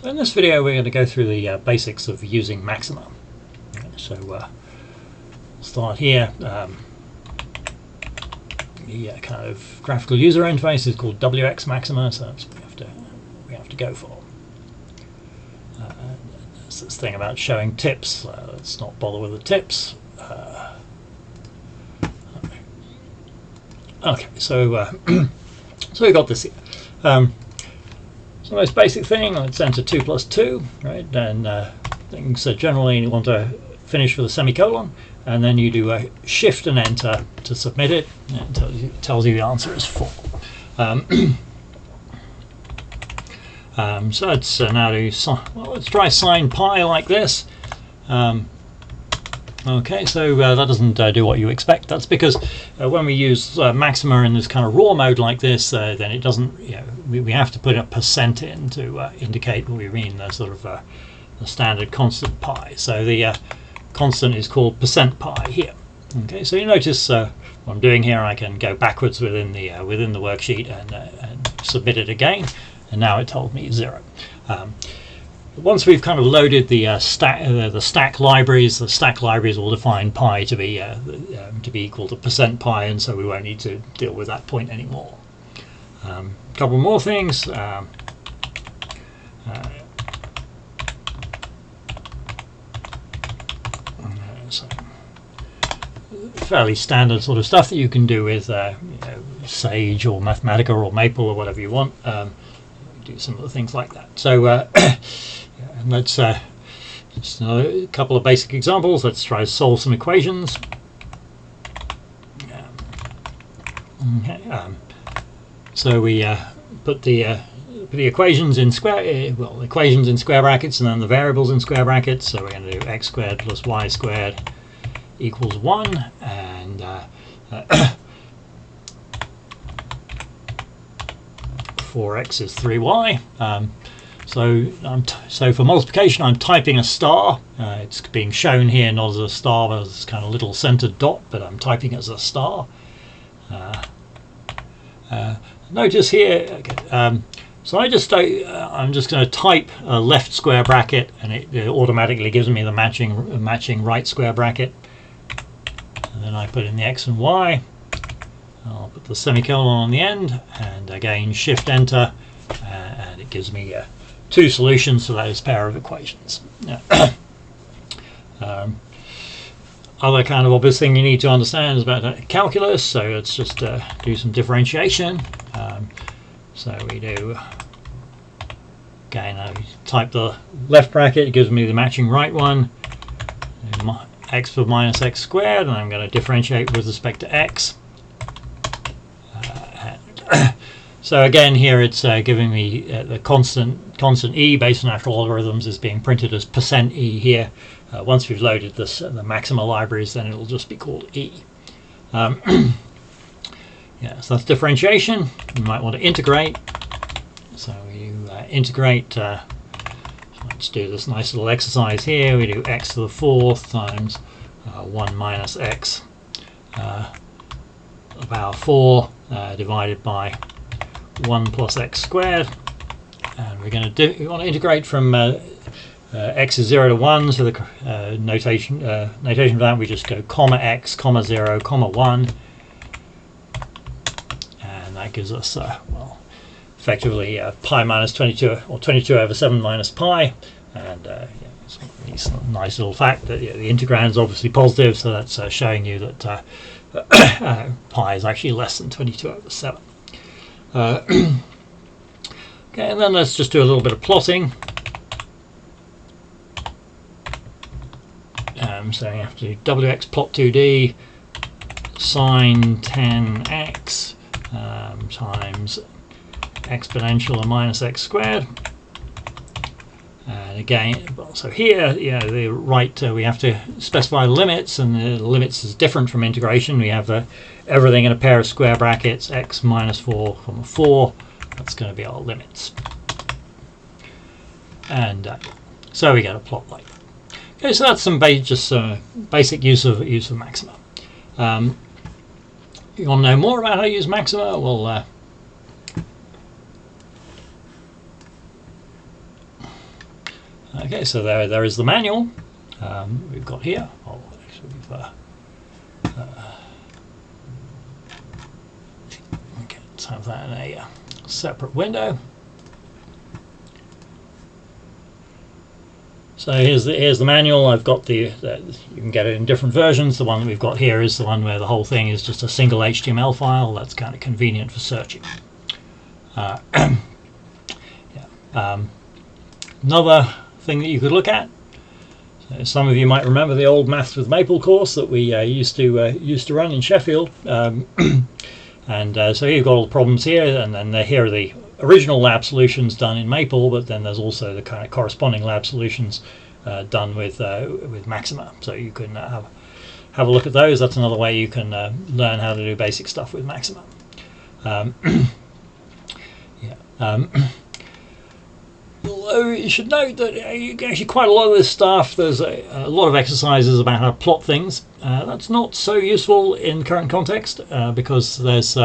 So in this video we're going to go through the basics of using Maxima. So we'll start here. The kind of graphical user interface is called WX Maxima, so that's what we have to go for. There's this thing about showing tips. Let's not bother with the tips. Okay, so so we got this here. So the most basic thing, let's enter 2 plus 2, right? And things generally you want to finish with a semicolon, and then you do a shift and enter to submit it, and it tells you the answer is 4. So let's now do, well, let's try sine pi like this. Okay, so that doesn't do what you expect. That's because when we use Maxima in this kind of raw mode like this, then it doesn't, we have to put a percent in to indicate what we mean, the sort of the standard constant pi. So the constant is called percent pi here. Okay, so you notice what I'm doing here, I can go backwards within the worksheet and submit it again, and now it told me 0. Once we've kind of loaded the stack libraries, the stack libraries will define pi to be equal to percent pi, and so we won't need to deal with that point anymore. A couple more things. So fairly standard sort of stuff that you can do with Sage or Mathematica or Maple or whatever you want. Do some of the things like that. So let's just a couple of basic examples. Let's try to solve some equations. Okay, so we put the equations in equations in square brackets, and then the variables in square brackets. So we're going to do x squared plus y squared equals 1, and 4x is 3y. So for multiplication, I'm typing a star. It's being shown here not as a star, but as this kind of little centered dot, but I'm typing as a star. Notice here, okay, so I'm just going to type a left square bracket, and it automatically gives me the matching right square bracket. And then I put in the x and y. I'll put the semicolon on the end, and again shift enter, and it gives me 2 solutions to those pair of equations. Other kind of obvious thing you need to understand is about calculus, so let's just do some differentiation. So we do, again, I type the left bracket, it gives me the matching right one, x for minus x squared, and I'm going to differentiate with respect to x. So again, here it's giving me the constant e based on natural logarithms is being printed as percent e here. Once we've loaded the Maxima libraries, then it'll just be called e. Yeah, so that's differentiation. You might want to integrate. So you integrate. So let's do this nice little exercise here. We do x to the 4th times 1 minus x the power 4 divided by 1 plus x squared, and we want to integrate from x is 0 to 1, so the notation for that we just go comma x, comma 0, comma 1, and that gives us well, effectively pi minus 22, or 22 over 7 minus pi, and it's a nice little fact that the integrand is obviously positive, so that's showing you that pi is actually less than 22 over 7. Okay, and then let's just do a little bit of plotting. So you have to do WX plot 2D sine 10x times exponential of minus x squared. And again, so here, the right, we have to specify limits, and the limits is different from integration. We have everything in a pair of square brackets, x minus 4, 4. That's going to be our limits. And so we get a plot like that. Okay, so that's some basic use of Maxima. You want to know more about how to use Maxima? Well, Okay, so there is the manual we've got here. Oh, actually, okay, let's have that in a separate window. So here's the manual. I've got you can get it in different versions. The one that we've got here is the one where the whole thing is just a single HTML file. That's kind of convenient for searching. Another thing that you could look at. So some of you might remember the old Maths with Maple course that we used to run in Sheffield. So you've got all the problems here, and then here are the original lab solutions done in Maple, but then there's also the kind of corresponding lab solutions done with Maxima. So you can have a look at those. That's another way you can learn how to do basic stuff with Maxima. Although you should note that actually quite a lot of this stuff, there's a lot of exercises about how to plot things. That's not so useful in current context because there's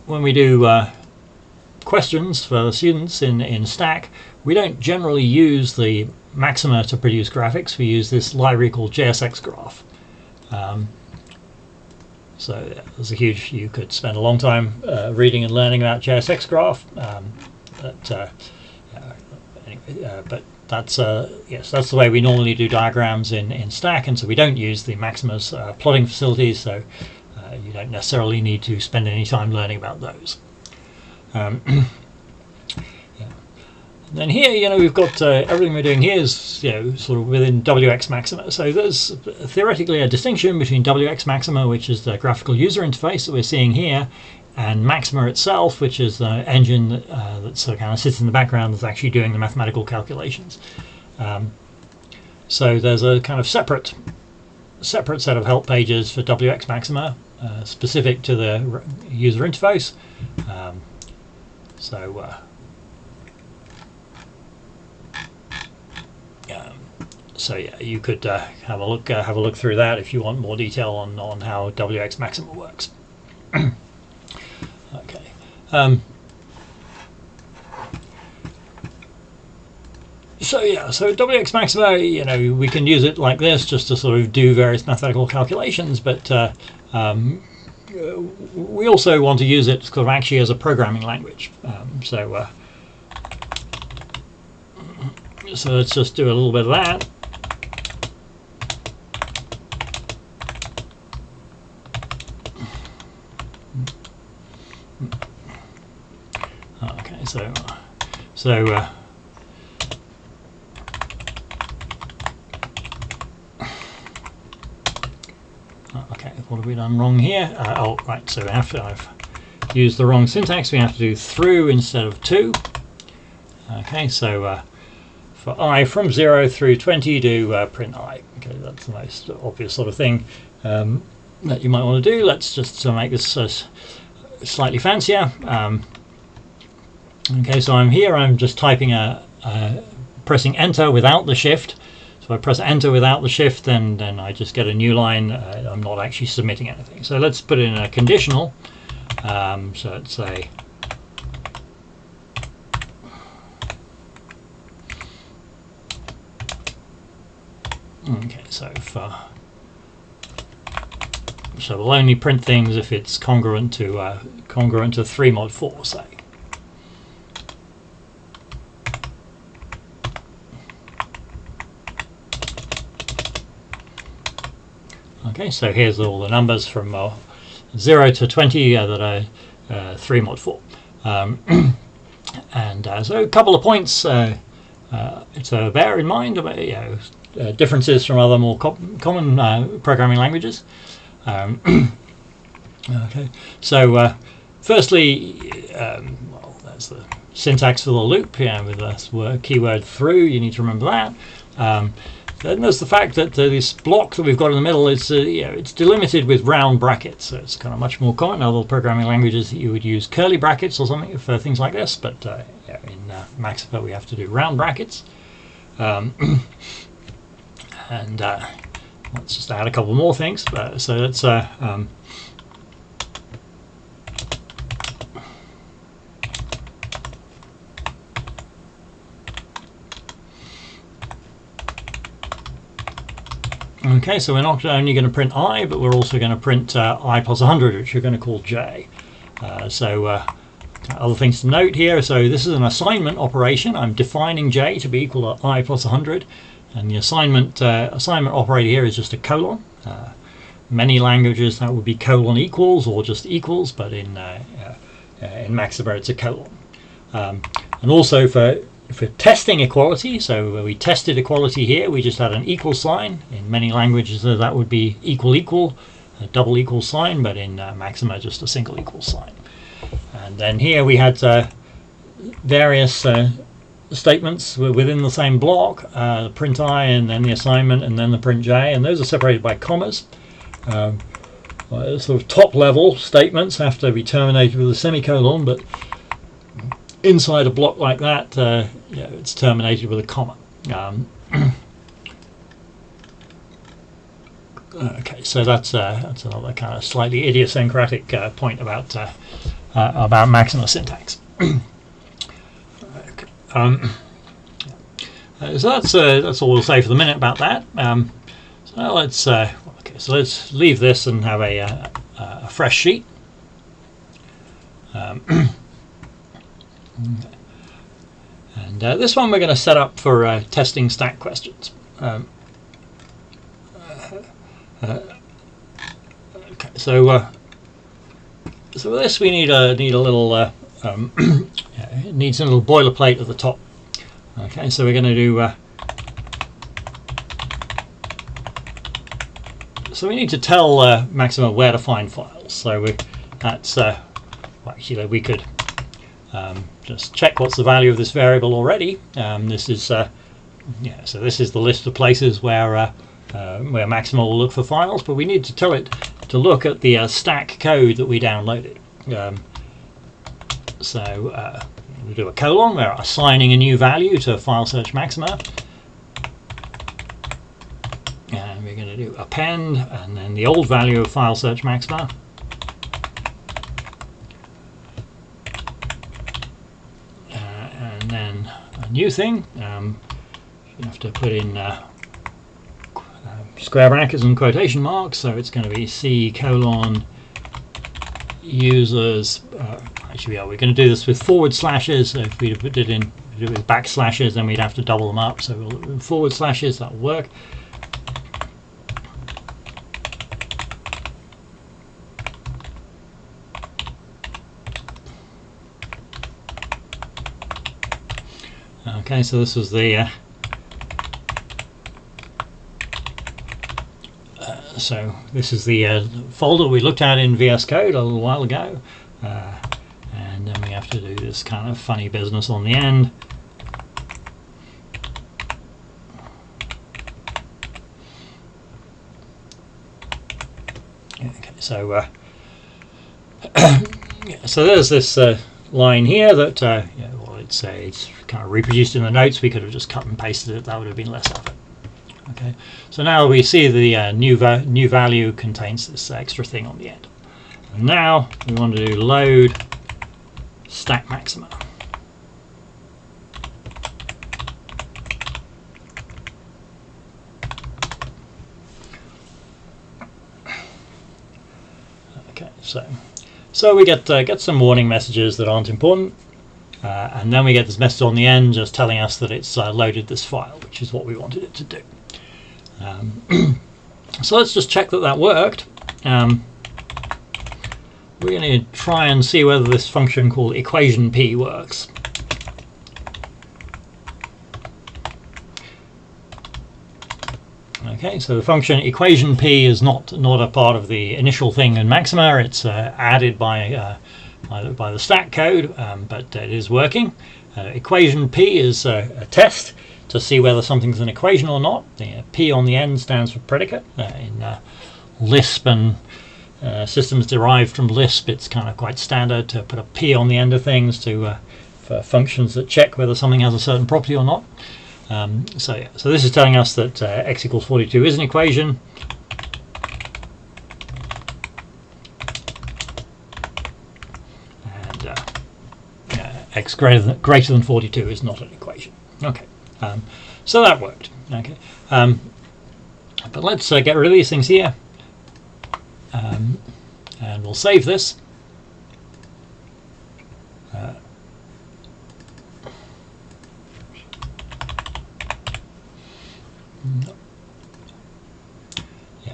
when we do questions for students in Stack, we don't generally use the Maxima to produce graphics. We use this library called JSX Graph. So there's a huge, you could spend a long time reading and learning about JSX Graph. But that's yes, that's the way we normally do diagrams in Stack, and so we don't use the Maxima's plotting facilities. So you don't necessarily need to spend any time learning about those. Yeah. And then here, we've got everything we're doing here is, sort of within WX Maxima. So there's theoretically a distinction between WX Maxima, which is the graphical user interface that we're seeing here, and Maxima itself, which is the engine that kind of sits in the background that's actually doing the mathematical calculations. So there's a kind of separate set of help pages for WX Maxima, specific to the user interface. So yeah, you could have a look through that if you want more detail on how WX Maxima works. Okay. So WX Maxima, we can use it like this just to sort of do various mathematical calculations, but we also want to use it sort of actually as a programming language. So let's just do a little bit of that. Okay, okay, what have we done wrong here? Oh, right, so I've used the wrong syntax. We have to do through instead of to. Okay, so for I from 0 through 20, do print I. Okay, that's the most obvious sort of thing that you might want to do. Let's just make this slightly fancier. Okay, so I'm just typing pressing enter without the shift. So if I press enter without the shift, then I just get a new line. I'm not actually submitting anything. So let's put in a conditional. So let's say okay. So we'll only print things if it's congruent to 3 mod 4, say. Okay, so here's all the numbers from 0 to 20 that are 3 mod 4. And so a couple of points to bear in mind about differences from other more common programming languages. Okay, so firstly, well, that's the syntax for the loop, with the keyword through. You need to remember that. Then there's the fact that this block that we've got in the middle is, it's delimited with round brackets. So it's kind of much more common in other programming languages that you would use curly brackets or something for things like this. But in Maxima we have to do round brackets. And let's just add a couple more things. So let's Okay, so we're not only going to print I, but we're also going to print I plus 100, which we're going to call J. Other things to note here, so this is an assignment operation. I'm defining J to be equal to I plus 100, and the assignment operator here is just a colon. Many languages that would be colon equals or just equals, but in Maxima it's a colon. And also for testing equality, so we tested equality here, we just had an equal sign. In many languages that would be equal equal, a double equal sign, but in Maxima just a single equal sign. And then here we had various statements within the same block, print I and then the assignment and then the print J, and those are separated by commas. Sort of top level statements have to be terminated with a semicolon, but inside a block like that, it's terminated with a comma. Okay, so that's another kind of slightly idiosyncratic point about Maxima syntax. So that's all we'll say for the minute about that. So now let's leave this and have a fresh sheet. And this one we're going to set up for testing stack questions. Okay, so for this we need a little it needs a little boilerplate at the top. Okay, so we're going to do so we need to tell Maxima where to find files. So that's actually we could just check what's the value of this variable already. This is so this is the list of places where Maxima will look for files, but we need to tell it to look at the stack code that we downloaded. We do a colon, we're assigning a new value to file search Maxima, and we're going to do append and then the old value of file search Maxima, and then a new thing. You have to put in square brackets and quotation marks, so it's going to be C colon users. Actually, we're going to do this with forward slashes. So if we did it with backslashes, then we'd have to double them up. So we'll forward slashes, that'll work. Okay, so this was the so this is the folder we looked at in VS Code a little while ago, and then we have to do this kind of funny business on the end. Okay, so so there's this line here that well, it's kind of reproduced in the notes. We could have just cut and pasted it. That would have been less effort. Okay, so now we see the new value contains this extra thing on the end. And now we want to do load stack Maxima. Okay, so we get some warning messages that aren't important, and then we get this message on the end just telling us that it's loaded this file, which is what we wanted it to do. So let's just check that worked. We're going to try and see whether this function called equation p works. Okay, so the function equation p is not a part of the initial thing in Maxima. It's added by the stack code, but it is working. Equation p is a test to see whether something's an equation or not. The P on the end stands for predicate. In Lisp and systems derived from Lisp, it's kind of quite standard to put a P on the end of things for functions that check whether something has a certain property or not. So this is telling us that x equals 42 is an equation. And x greater than 42 is not an equation. Okay. So that worked. Okay. But let's get rid of these things here, and we'll save this.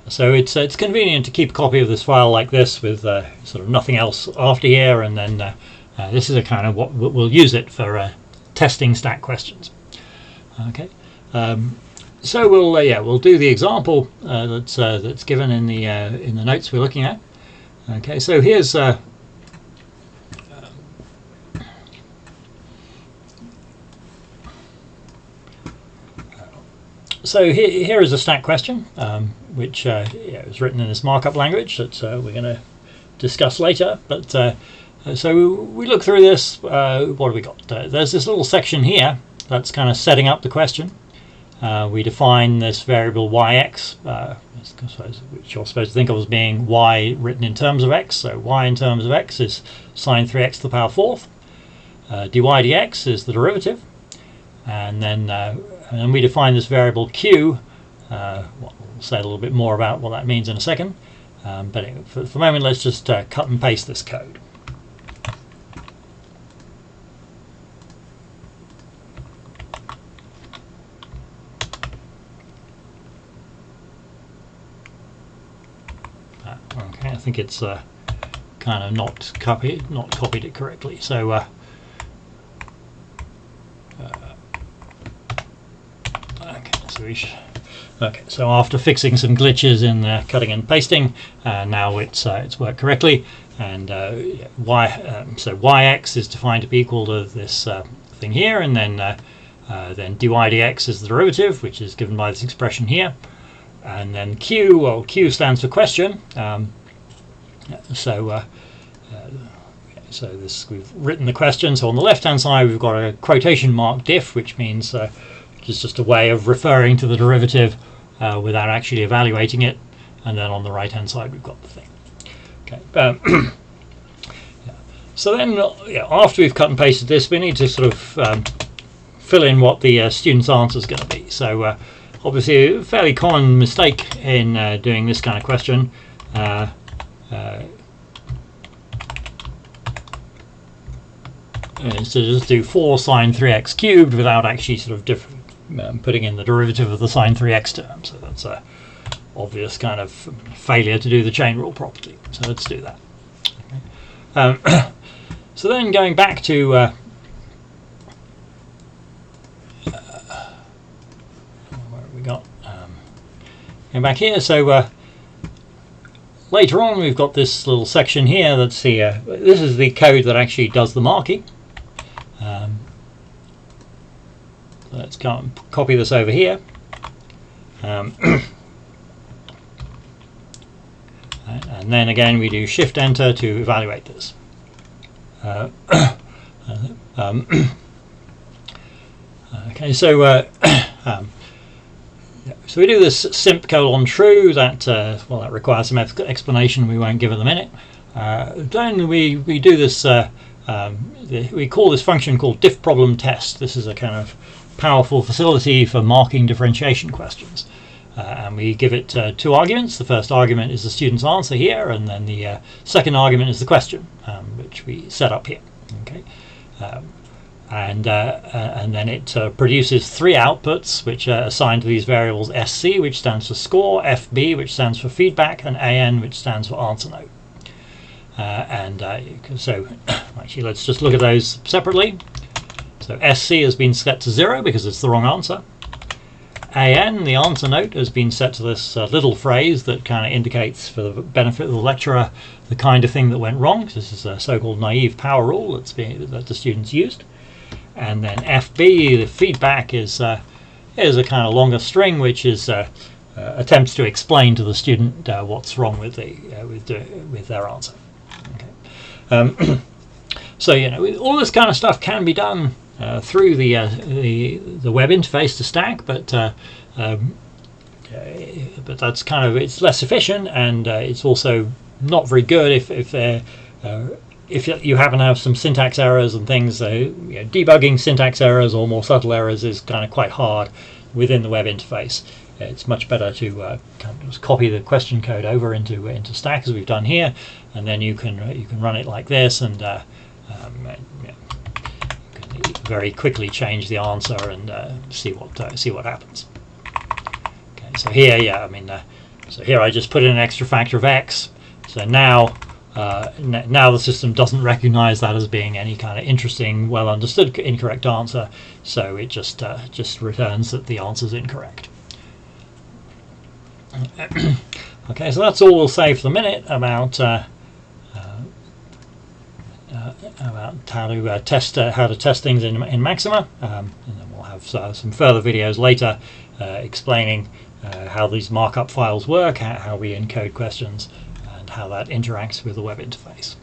So it's convenient to keep a copy of this file like this with sort of nothing else after here, and then this is a kind of what we'll use it for testing stack questions. Okay, so we'll do the example that's given in the notes we're looking at. Okay, so here's so here is a stack question, which is written in this markup language that we're going to discuss later. But so we look through this. What have we got? There's this little section here that's kind of setting up the question. We define this variable yx, which you're supposed to think of as being y written in terms of x. So y in terms of x is sine 3x to the power 4th. Dy dx is the derivative. And then we define this variable q. We'll say a little bit more about what that means in a second. But for the moment, let's just cut and paste this code. Okay, I think it's kind of not copied it correctly. So. Okay, so after fixing some glitches in cutting and pasting, now it's worked correctly, and so yx is defined to be equal to this thing here, and then dy dx is the derivative, which is given by this expression here, and then q stands for question. So this, we've written the question. So on the left hand side we've got a quotation mark diff, which means it's just a way of referring to the derivative without actually evaluating it, and then on the right hand side we've got the thing. Okay. So then after we've cut and pasted this, we need to sort of fill in what the student's answer is going to be. So obviously a fairly common mistake in doing this kind of question is to just do 4 sine 3x cubed without actually sort of putting in the derivative of the sine 3x term. So that's a obvious kind of failure to do the chain rule properly. So let's do that. Okay. So then going back to where have we got? Going back here. So later on we've got this little section here that's here. This is the code that actually does the marking. Let's copy this over here. And then again we do shift enter to evaluate this. Okay, so so we do this simp colon true. That well, that requires some explanation we won't give in a minute. Then we do this. We call this function called diff problem test. This is a kind of powerful facility for marking differentiation questions, and we give it 2 arguments. The first argument is the student's answer here, and then the second argument is the question, which we set up here. Okay, and then it produces 3 outputs which are assigned to these variables: SC, which stands for score; FB, which stands for feedback; and AN, which stands for answer note. So actually let's just look at those separately. So SC has been set to 0 because it's the wrong answer. AN, the answer note, has been set to this little phrase that kind of indicates, for the benefit of the lecturer, the kind of thing that went wrong. This is a so-called naive power rule that the students used. And then FB, the feedback, is a kind of longer string which is attempts to explain to the student what's wrong with their answer. Okay. So all this kind of stuff can be done through the web interface to Stack, but that's kind of, it's less efficient, and it's also not very good if you happen to have some syntax errors and things. Debugging syntax errors or more subtle errors is kind of quite hard within the web interface. it's much better to kind of just copy the question code over into Stack as we've done here, and then you can run it like this, and you can very quickly change the answer and see what happens. Okay, so here, yeah, I mean, so here I just put in an extra factor of x. So now now the system doesn't recognize that as being any kind of interesting, well understood incorrect answer, so it just returns that the answer is incorrect. Okay, so that's all we'll say for the minute about how to test things in Maxima, and then we'll have some further videos later explaining how these markup files work, how we encode questions, and how that interacts with the web interface.